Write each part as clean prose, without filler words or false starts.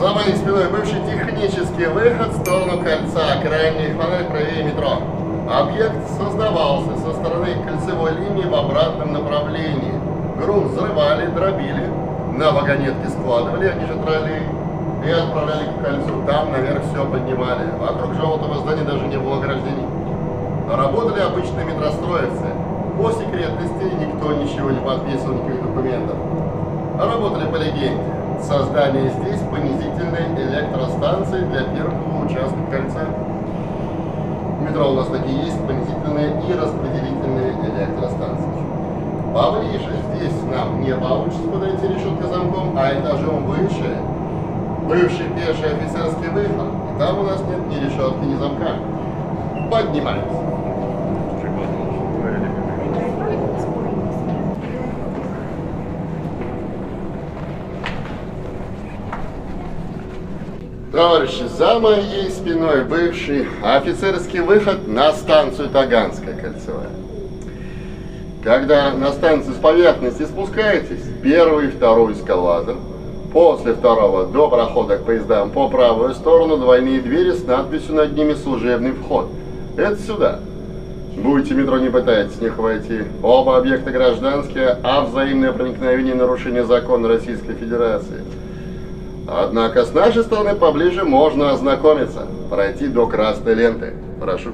За моей спиной бывший технический выход в сторону кольца, крайний фонарь правее метро. Объект создавался со стороны кольцевой линии в обратном направлении. Грунт взрывали, дробили, на вагонетке складывали, они же троллей, и отправляли к кольцу. Там наверх все поднимали. Вокруг желтого здания даже не было ограждений. Работали обычные метростроевцы. По секретности никто ничего не подписывал, никаких документов. Работали по легенде. Создание здесь понизительной электростанции для первого участка кольца. В метро у нас такие есть, понизительные и распределительные электростанции. Поближе здесь нам не получится подойти решетка замком, а этажом выше бывший пеший офицерский выход. И там у нас нет ни решетки, ни замка. Поднимаемся. Товарищи, за моей спиной бывший офицерский выход на станцию Таганская кольцевая. Когда на станцию с поверхности спускаетесь, первый и второй эскалатор, после второго до прохода к поездам по правую сторону двойные двери с надписью над ними «Служебный вход». Это сюда. Будете в метро, не пытайтесь в них войти. Оба объекта гражданские, а взаимное проникновение и нарушение закона Российской Федерации. Однако с нашей стороны поближе можно ознакомиться, пройти до красной ленты. Прошу.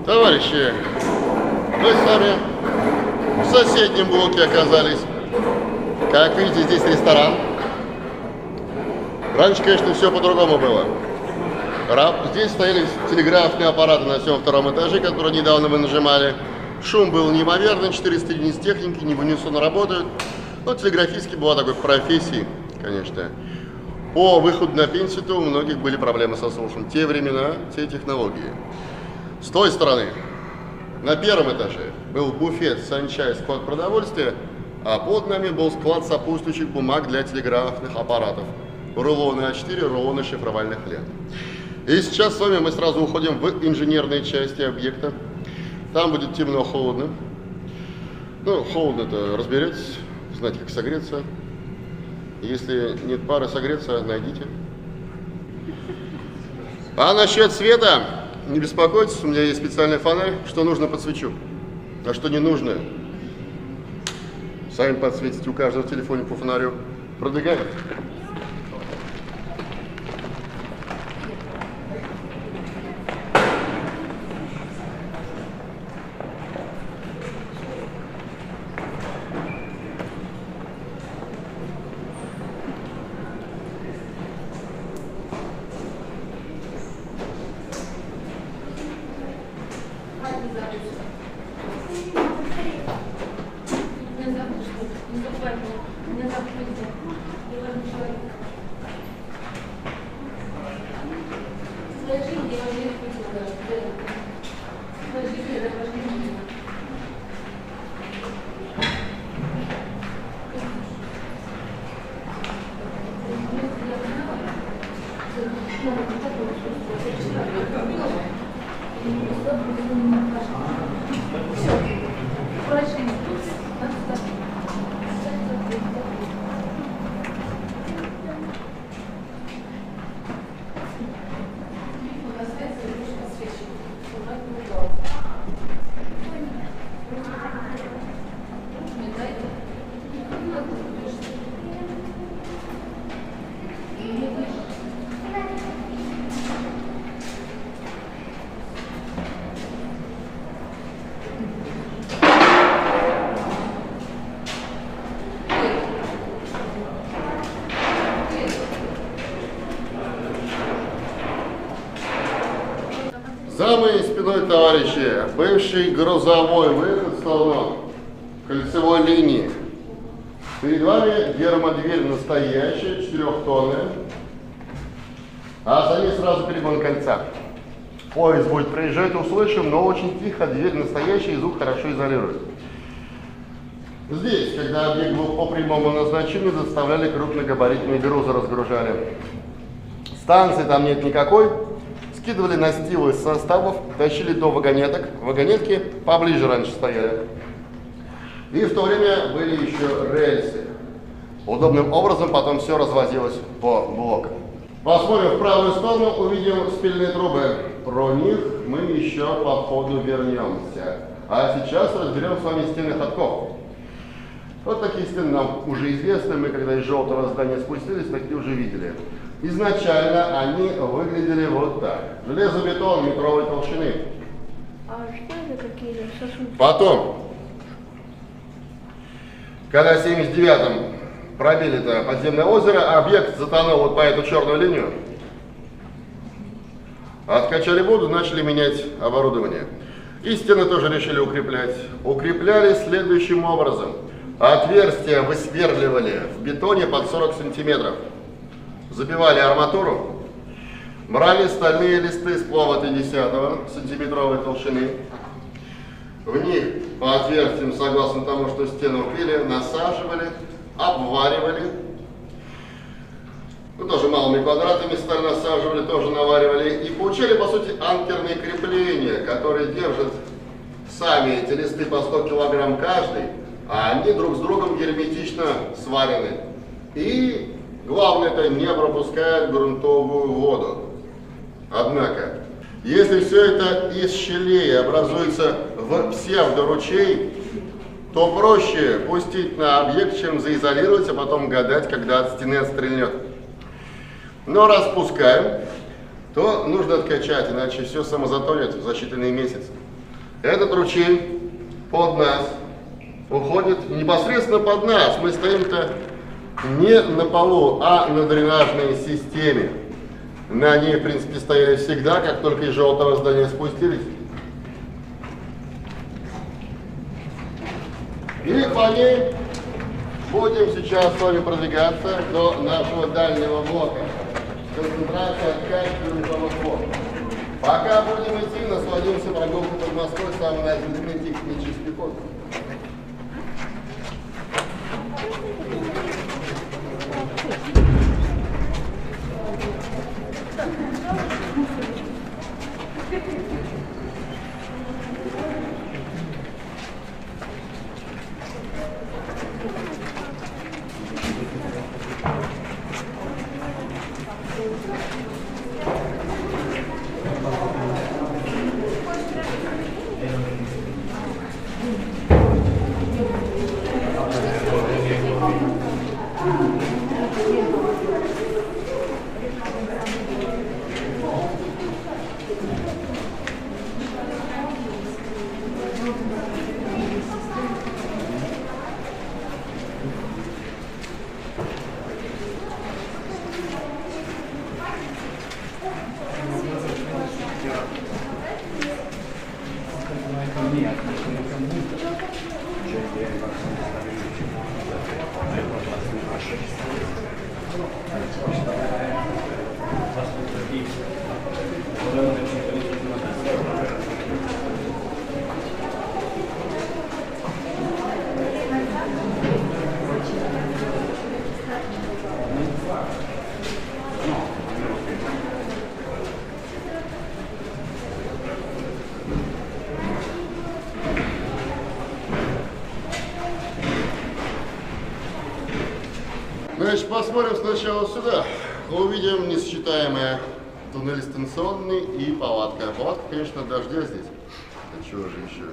Товарищи, мы с вами в соседнем блоке оказались. Как видите, здесь ресторан. Раньше, конечно, все по-другому было. Здесь стояли телеграфные аппараты на всем втором этаже, которые недавно вы нажимали. Шум был неимоверный, 400 единиц техники, не в унисон работают. Но телеграфистки была такой профессией, конечно. По выходу на пенсию у многих были проблемы со слухом. Те времена, те технологии. С той стороны, на первом этаже был буфет, санчай, склад продовольствия, а под нами был склад сопутствующих бумаг для телеграфных аппаратов. Рулоны А4, рулоны шифровальных лент. И сейчас с вами мы сразу уходим в инженерные части объекта. Там будет темно, холодно. Ну, холодно-то разберетесь, знаете, как согреться. Если нет пары согреться, найдите. А насчет света, не беспокойтесь, у меня есть специальный фонарь. Что нужно, подсвечу. А что не нужно, сами подсветите, у каждого в телефоне по фонарю. Продвигаем. За моей спиной, товарищи, бывший грузовой выход столбов кольцевой линии. Перед вами гермодверь настоящая, 4-тонная, а за ней сразу перегон кольца. Поезд будет проезжать, услышим, но очень тихо, дверь настоящая и звук хорошо изолирует. Здесь, когда объект был по прямому назначению, заставляли крупногабаритные грузы, разгружали. Станции там нет никакой. Скидывали настилы из составов, тащили до вагонеток. Вагонетки поближе раньше стояли. И в то время были еще рельсы. Удобным образом потом все развозилось по блокам. Посмотрим в правую сторону, увидим спильные трубы. Про них мы еще по ходу вернемся. А сейчас разберем с вами стены ходков. Вот такие стены нам уже известны. Мы когда из желтого здания спустились, такие уже видели. Изначально они выглядели вот так. Железобетон метровой толщины. А что это какие сосуды? Потом, когда в 79-м пробили это подземное озеро, объект затонул вот по эту черную линию. Откачали воду, начали менять оборудование. И стены тоже решили укреплять. Укрепляли следующим образом. Отверстия высверливали в бетоне под 40 сантиметров. Забивали арматуру, брали стальные листы сплава Т10 сантиметровой толщины, в них по отверстиям, согласно тому, что стену пили, насаживали, обваривали, ну, тоже малыми квадратами сталь насаживали, тоже наваривали, и получали, по сути, анкерные крепления, которые держат сами эти листы по 100 килограмм каждый, а они друг с другом герметично сварены. И главное, это не пропускает грунтовую воду. Однако, если все это из щелей образуется в псевдоручей, то проще пустить на объект, чем заизолировать, а потом гадать, когда от стены отстрельнет. Но раз пускаем, то нужно откачать, иначе все самозатонет за считанные месяцы. Этот ручей под нас уходит непосредственно под нас. Мы стоим-то не на полу, а на дренажной системе. На ней, в принципе, стояли всегда, как только из желтого здания спустились. И по ней будем сейчас с вами продвигаться до нашего дальнего блока. Концентрация откачки грунтовых вод. Пока будем идти, насладимся прогулкой под Москвой, самый наименный технический ход. Значит, посмотрим сначала сюда. Увидим несочетаемые туннель станционный и палатка. Палатка, конечно, от дождя здесь. А чего же еще?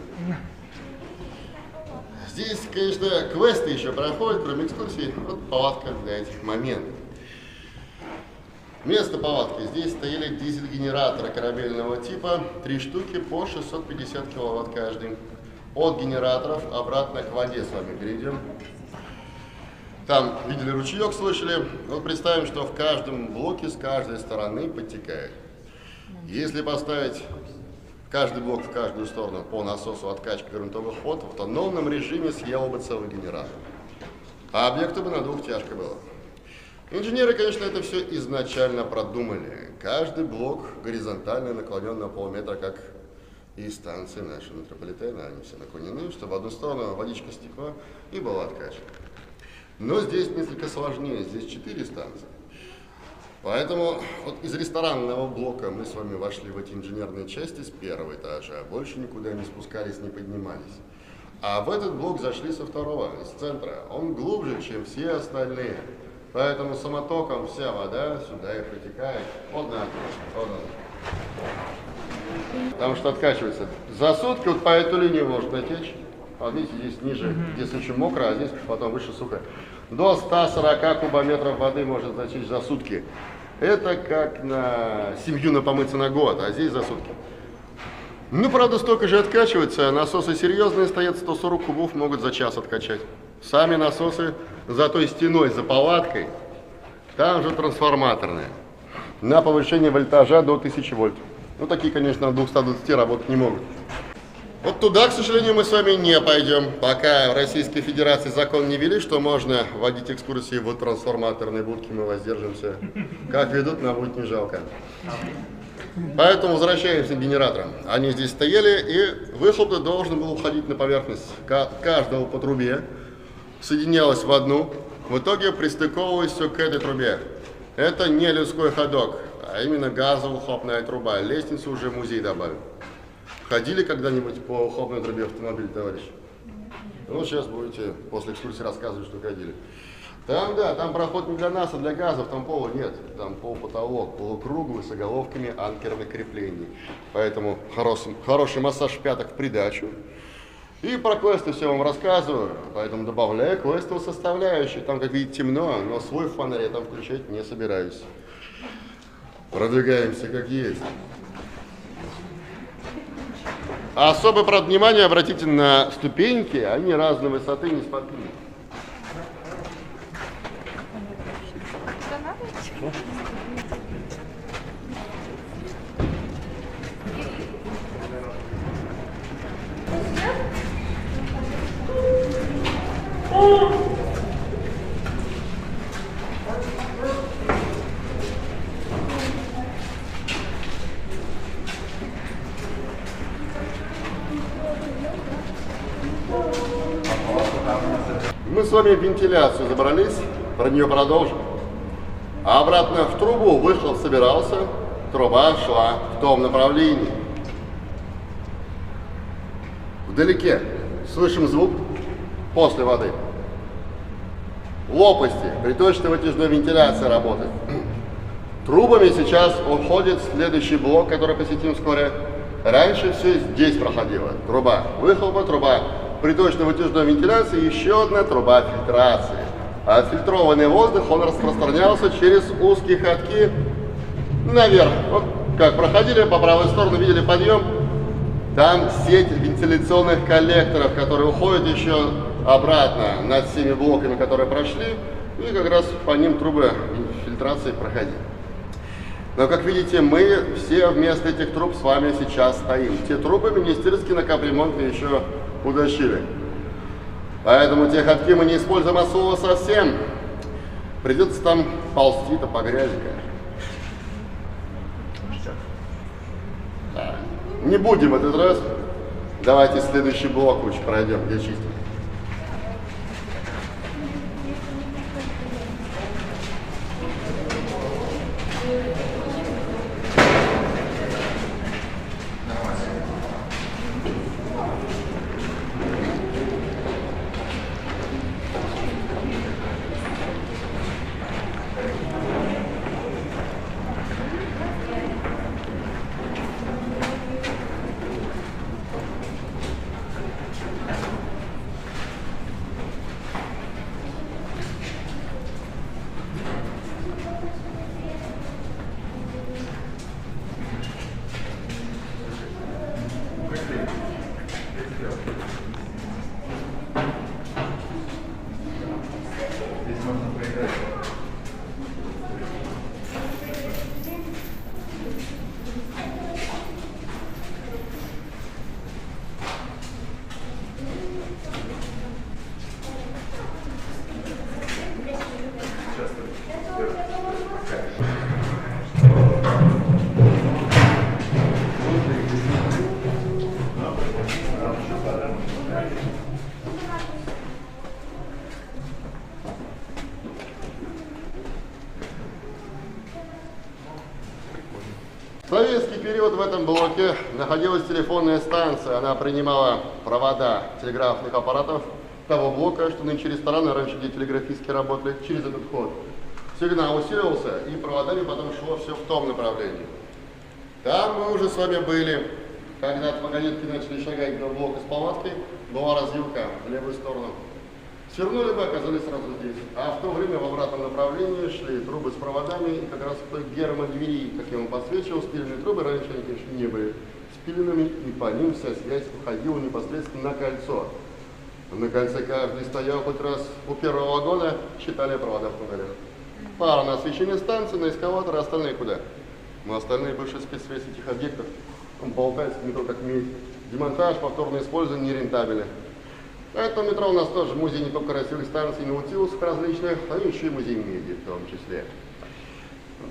Здесь, конечно, квесты еще проходят, кроме экскурсий. Вот палатка для этих моментов. Вместо палатки здесь стояли дизель-генераторы корабельного типа. 3 штуки по 650 киловатт каждый. От генераторов обратно к воде с вами перейдем. Там видели ручеек, слышали. Вот представим, что в каждом блоке с каждой стороны подтекает. Если поставить каждый блок в каждую сторону по насосу откачки грунтовых вод, в автономном режиме съел бы целый генератор. А объекту бы на двухтяжка было. Инженеры, конечно, это все изначально продумали. Каждый блок горизонтально наклонен на полметра, как и станции нашего метрополитена. Они все наклонены, чтобы в одну сторону водичка стекла и была откачка. Но здесь несколько сложнее, здесь 4 станции. Поэтому вот из ресторанного блока мы с вами вошли в эти инженерные части с 1-го этажа, больше никуда не спускались, не поднимались. А в этот блок зашли со 2-го, из центра. Он глубже, чем все остальные. Поэтому самотоком вся вода сюда и протекает. Вот на, вот на. Потому что откачивается. За сутки вот по эту линию может натечь. Вот видите, здесь ниже, здесь очень мокро, а здесь потом выше сухо. До 140 кубометров воды может затечь за сутки. Это как на семью помыться на год, а здесь за сутки. Ну, правда, столько же откачивается. Насосы серьезные стоят, 140 кубов могут за час откачать. Сами насосы за той стеной, за палаткой, там же трансформаторные. На повышение вольтажа до 1000 вольт. Ну, такие, конечно, на 220 работать не могут. Вот туда, к сожалению, мы с вами не пойдем, пока в Российской Федерации закон не ввели, что можно водить экскурсии в трансформаторной будке, мы воздержимся. Как ведут, нам будет не жалко. Поэтому возвращаемся к генераторам. Они здесь стояли, и выхлоп должен был уходить на поверхность каждого по трубе, соединялось в одну, в итоге пристыковывалось все к этой трубе. Это не людской ходок, а именно газово-выхлопная труба. Лестницу уже музей добавил. Ходили когда-нибудь по выхлопной трубе автомобиля, товарищ? Ну, сейчас будете после экскурсии рассказывать, что ходили. Там, да, там проход не для нас, а для газов, там пола нет. Там пол-потолок, полукруглый, с оголовками анкерных креплений. Поэтому хороший массаж пяток в придачу. И про квесты все вам рассказываю, поэтому добавляю квестовую составляющую. Там, как видите, темно, но свой фонарь я там включать не собираюсь. Продвигаемся как есть. Особое, правда, внимание обратите на ступеньки, они разной высоты, не споткнись. Мы с вами в вентиляцию забрались, про нее продолжим. А обратно в трубу выхлоп собирался, труба шла в том направлении. Вдалеке слышим звук после воды. В лопасти приточно-вытяжной вентиляция работает. Трубами сейчас уходит следующий блок, который посетим вскоре. Раньше все здесь проходило. Труба выхлопа, труба приточно-вытяжной вентиляции, еще одна труба фильтрации. А отфильтрованный воздух, он распространялся через узкие ходки наверх. Вот как проходили, по правой стороне видели подъем. Там сеть вентиляционных коллекторов, которые уходят еще обратно над всеми блоками, которые прошли. И как раз по ним трубы фильтрации проходили. Но, как видите, мы все вместо этих труб с вами сейчас стоим. Те трубы министерские на капремонте еще утащили. Поэтому те ходки мы не используем особо совсем. Придется там ползти-то по грязи, конечно. Да. Не будем в этот раз. Давайте следующий блок лучше пройдем, где чистим. В советский период в этом блоке находилась телефонная станция. Она принимала провода телеграфных аппаратов того блока, что нынче рестораны, раньше где телеграфистки работали, через этот ход. Сигнал усиливался, и проводами потом шло все в том направлении. Там мы уже с вами были, когда от вагонетки начали шагать до блока с палаткой, была развилка в левую сторону. Свернули бы, оказались сразу здесь. А в то время в обратном направлении шли трубы с проводами, и как раз в той гермодвери, как я вам подсвечивал, спиленные трубы, раньше они, конечно, не были спиленными, и по ним вся связь уходила непосредственно на кольцо. На кольце каждый стоял хоть раз у первого вагона, считали провода в туннелях. Пара на освещение станции, на эскалатор, а остальные куда? Но остальные бывшие спецсвязь этих объектов, болтается в метро как медь. Демонтаж, повторное использование нерентабельно. Поэтому метро у нас тоже музей не только красивых станций, наутилусов различных, а еще и музей меди в том числе.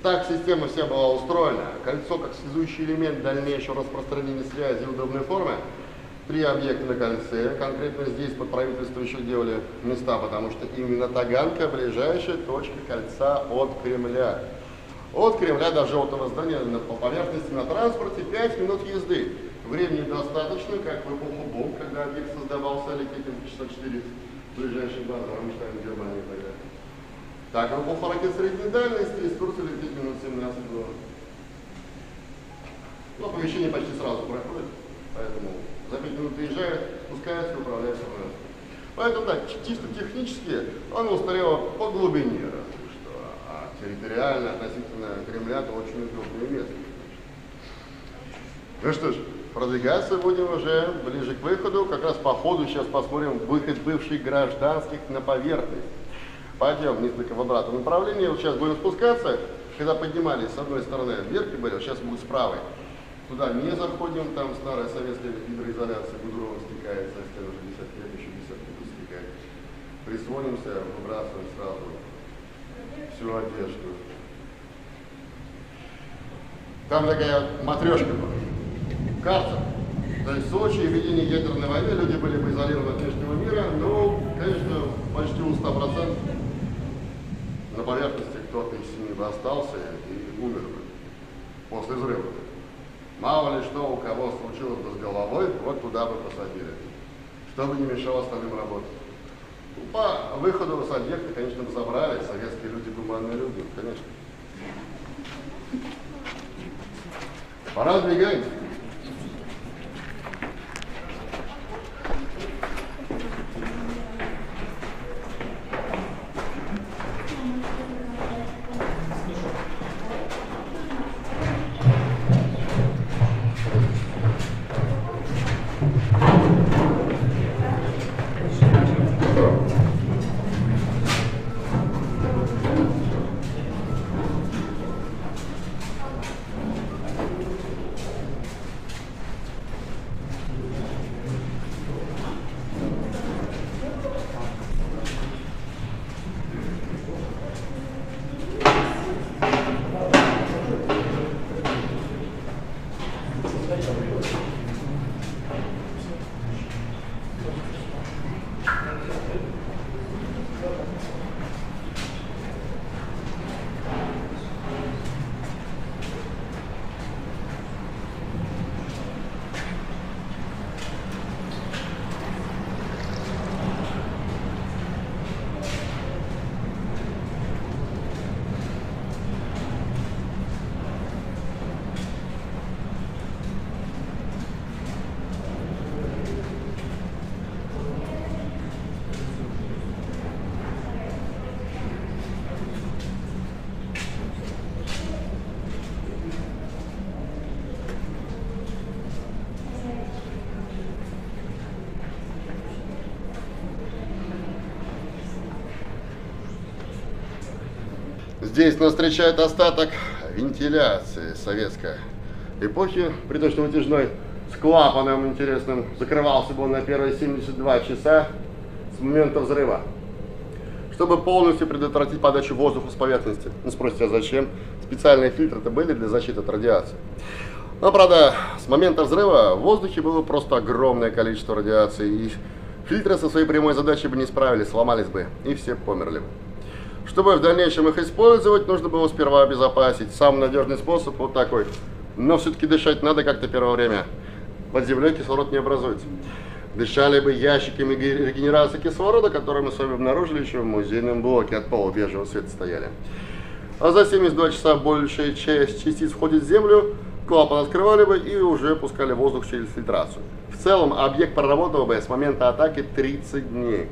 Так система вся была устроена. Кольцо как связующий элемент дальнейшего распространения связи и удобной формы. 3 объекта на кольце. Конкретно здесь под правительство еще делали места, потому что именно Таганка ближайшая точка кольца от Кремля. От Кремля до желтого здания по поверхности на транспорте 5 минут езды. Времени достаточно, как в эпоху бомб, когда объект создавался, лететь 64 ближайшей базы, Рамштайн, Германия и так далее. Так, в эпоху ракет средней дальности из Турции лететь минут 17 было. Но оповещение почти сразу проходит, поэтому за 5 минут приезжает, спускается и управляется вновь. Поэтому, да, чисто технически оно устарело по глубине, разве что, а территориально относительно Кремля это очень удобное место. Ну что ж, продвигаться будем уже ближе к выходу. Как раз по ходу сейчас посмотрим выход бывших гражданских на поверхность. Пойдем несколько в обратном направлении. Вот сейчас будем спускаться. Когда поднимались с одной стороны вверх и были, сейчас будет с правой. Туда не заходим, там старая советская гидроизоляция, гудрон стекает со стен уже 10 лет, еще 10 лет стекает. Присвонимся, выбрасываем сразу всю одежду. Там такая матрешка была. Карта. То есть в случае ведения ядерной войны люди были бы изолированы от внешнего мира, но, конечно, почти у 100% на поверхности кто-то из семьи бы остался и умер бы после взрыва. Мало ли что у кого случилось бы с головой, вот туда бы посадили, чтобы не мешало остальным работать. По выходу с объекта, конечно, бы забрали, советские люди гуманные люди, конечно. Пора сдвигаемся. Здесь нас встречает остаток вентиляции советской эпохи, приточно-вытяжной, с клапаном интересным. Закрывался бы он на первые 72 часа с момента взрыва, чтобы полностью предотвратить подачу воздуха с поверхности. Ну, спросите, а зачем? Специальные фильтры-то были для защиты от радиации. Но, правда, с момента взрыва в воздухе было просто огромное количество радиации, и фильтры со своей прямой задачей бы не справились, сломались бы, и все померли бы. Чтобы в дальнейшем их использовать, нужно было сперва обезопасить. Самый надежный способ вот такой. Но все-таки дышать надо как-то первое время. Под землей кислород не образуется. Дышали бы ящиками регенерации кислорода, которые мы с вами обнаружили еще в музейном блоке, от пола бежевого цвета стояли. А за 72 часа большая часть частиц входит в землю, клапан открывали бы и уже пускали воздух через фильтрацию. В целом объект проработал бы с момента атаки 30 дней.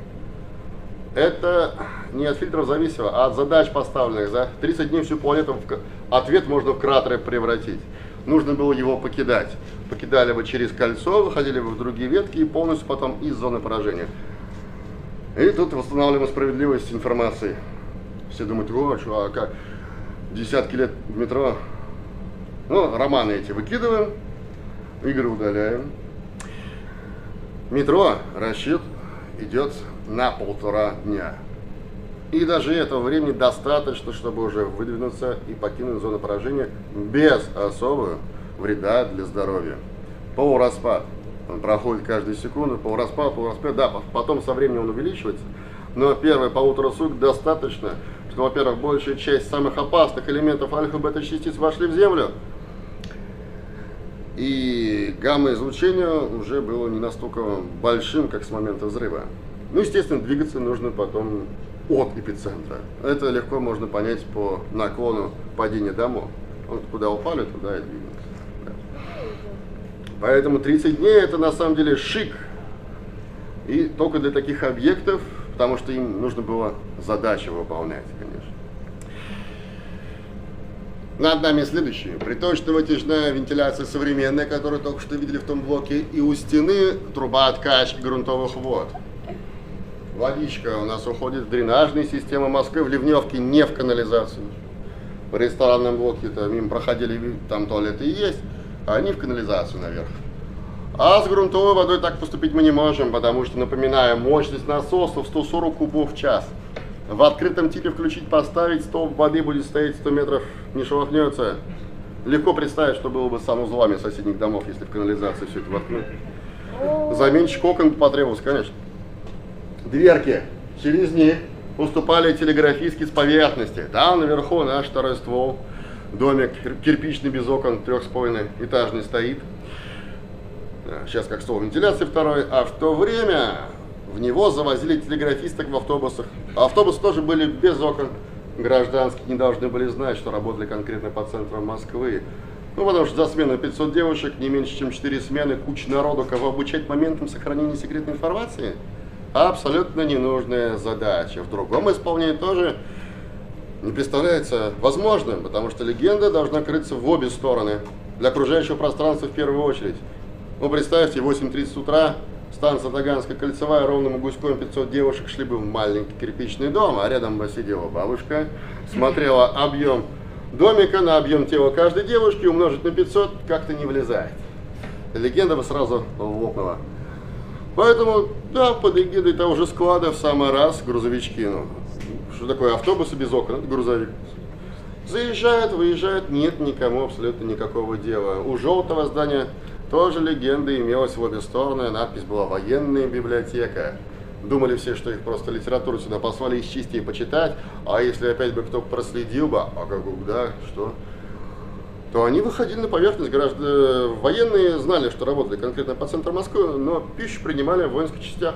Это не от фильтров зависело, а от задач поставленных. За 30 дней всю планету ответ можно в кратеры превратить. Нужно было его покидать. Покидали бы через кольцо, выходили бы в другие ветки и полностью потом из зоны поражения. И тут восстанавливаем справедливость информации. Все думают, о, что, а как? Десятки лет в метро. Ну, романы эти выкидываем, игры удаляем. Метро расчет идет на 1,5 дня. И даже этого времени достаточно, чтобы уже выдвинуться и покинуть зону поражения без особого вреда для здоровья. Полураспад. Он проходит каждую секунду, полураспад, да, потом со временем он увеличивается. Но первые 1,5 суток достаточно, что, во-первых, большая часть самых опасных элементов альфа-бета-частиц вошли в Землю. И гамма-излучение уже было не настолько большим, как с момента взрыва. Ну, естественно, двигаться нужно потом от эпицентра. Это легко можно понять по наклону падения домов. Вот куда упали, туда и двигаться. Да. Поэтому 30 дней это на самом деле шик. И только для таких объектов, потому что им нужно было задачу выполнять, конечно. Над нами следующее. Приточно-вытяжная вентиляция современная, которую только что видели в том блоке. И у стены труба откачки грунтовых вод. Водичка у нас уходит в дренажные системы Москвы, в ливневке, не в канализацию. В ресторанном блоке-то мимо проходили, там туалеты и есть, а они в канализацию наверх. А с грунтовой водой так поступить мы не можем, потому что, напоминаю, мощность насосов 140 кубов в час. В открытом типе включить, поставить, столб воды будет стоять 100 метров, не шелохнется. Легко представить, что было бы с санузлами соседних домов, если в канализации все это воткнуть. Заменщик окон потребовался, конечно. Дверки. Через них поступали телеграфистки с поверхности. Там наверху наш второй ствол. Домик кирпичный, без окон, 3,5 этажный стоит. Сейчас как ствол вентиляции второй. А в то время в него завозили телеграфисток в автобусах. Автобусы тоже были без окон. Гражданские не должны были знать, что работали конкретно по центру Москвы. Ну, потому что за смену 500 девушек, не меньше, чем 4 смены, куча народу, кого обучать моментам сохранения секретной информации. Абсолютно ненужная задача. В другом исполнении тоже не представляется возможным, потому что легенда должна крыться в обе стороны. Для окружающего пространства в первую очередь. Ну, представьте, 8:30 утра, станция Таганская кольцевая, ровным гуськом 500 девушек шли бы в маленький кирпичный дом, а рядом бы сидела бабушка, смотрела объем домика на объем тела каждой девушки, умножить на 500 как-то не влезает. Легенда бы сразу лопнула. Поэтому, да, под эгидой того же склада в самый раз грузовички. Ну, что такое автобусы без окон? Это грузовик. Заезжают, выезжают, нет никому абсолютно никакого дела. У желтого здания тоже легенда имелась в обе стороны. Надпись была «Военная библиотека». Думали все, что их просто литературу сюда послали из частей почитать. А если опять бы кто проследил бы, а как бы, да, что... то они выходили на поверхность. Военные знали, что работали конкретно по центру Москвы, но пищу принимали в воинских частях.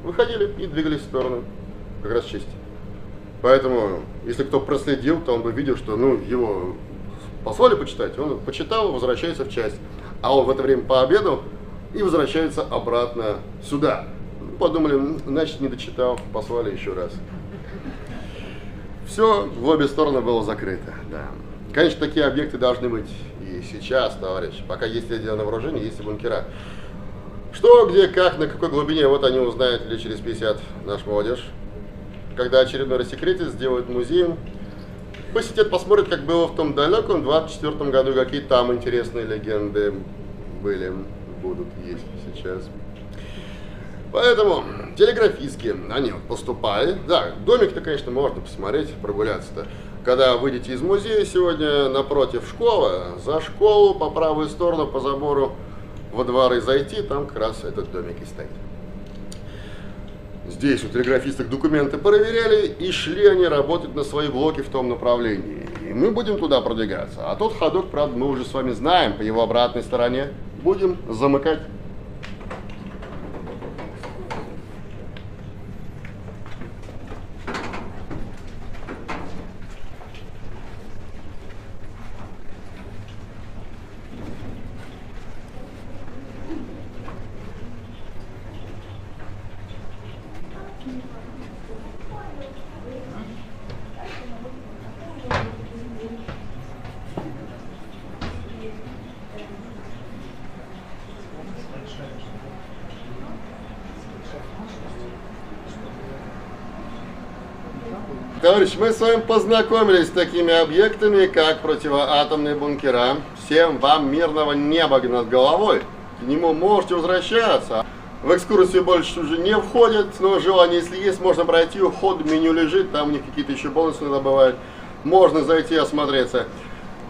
Выходили и двигались в сторону как раз части. Поэтому, если кто проследил, то он бы видел, что его послали почитать, он почитал, возвращается в часть. А он в это время пообедал и возвращается обратно сюда. Подумали, значит, не дочитал, послали еще раз. Все в обе стороны было закрыто, да. Конечно, такие объекты должны быть и сейчас, товарищи. Пока есть ядерное вооружение, есть и бункера. Что, где, как, на какой глубине, вот они узнают лет через 50 наша молодежь. Когда очередной рассекретит, сделают музей, посетят, посмотрят, как было в том далеком 24 году, какие там интересные легенды были, будут, есть сейчас. Поэтому телеграфистки, они вот поступали. Да, домик-то, конечно, можно посмотреть, прогуляться-то. Когда выйдете из музея сегодня, напротив школы, за школу по правую сторону по забору во дворы зайти, там как раз этот домик и стоит. Здесь у телеграфисток документы проверяли, и шли они работать на свои блоки в том направлении. И мы будем туда продвигаться. А тот ходок, правда, мы уже с вами знаем, по его обратной стороне будем замыкать. Товарищи, мы с вами познакомились с такими объектами, как противоатомные бункера. Всем вам мирного неба над головой. К нему можете возвращаться. В экскурсию больше уже не входят, но желание, если есть, можно пройти. Вход в меню лежит, там у них какие-то еще бонусы иногда бывают. Можно зайти осмотреться.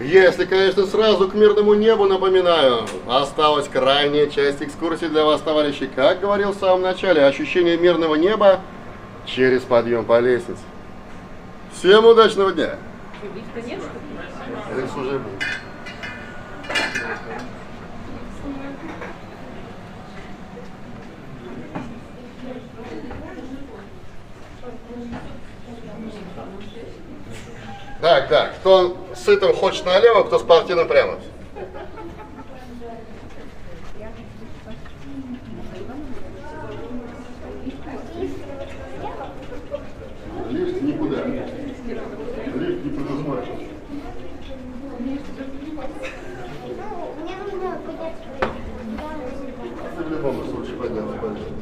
Если, конечно, сразу к мирному небу, напоминаю, осталась крайняя часть экскурсии для вас, товарищи. Как говорил в самом начале, ощущение мирного неба через подъем по лестнице. Всем удачного дня! Лифт уже был. Так, кто сытым хочет налево, кто спортивным прямо. Лифт никуда. Лифт не предусмотрен. помощь, лучше подняться, пожалуйста.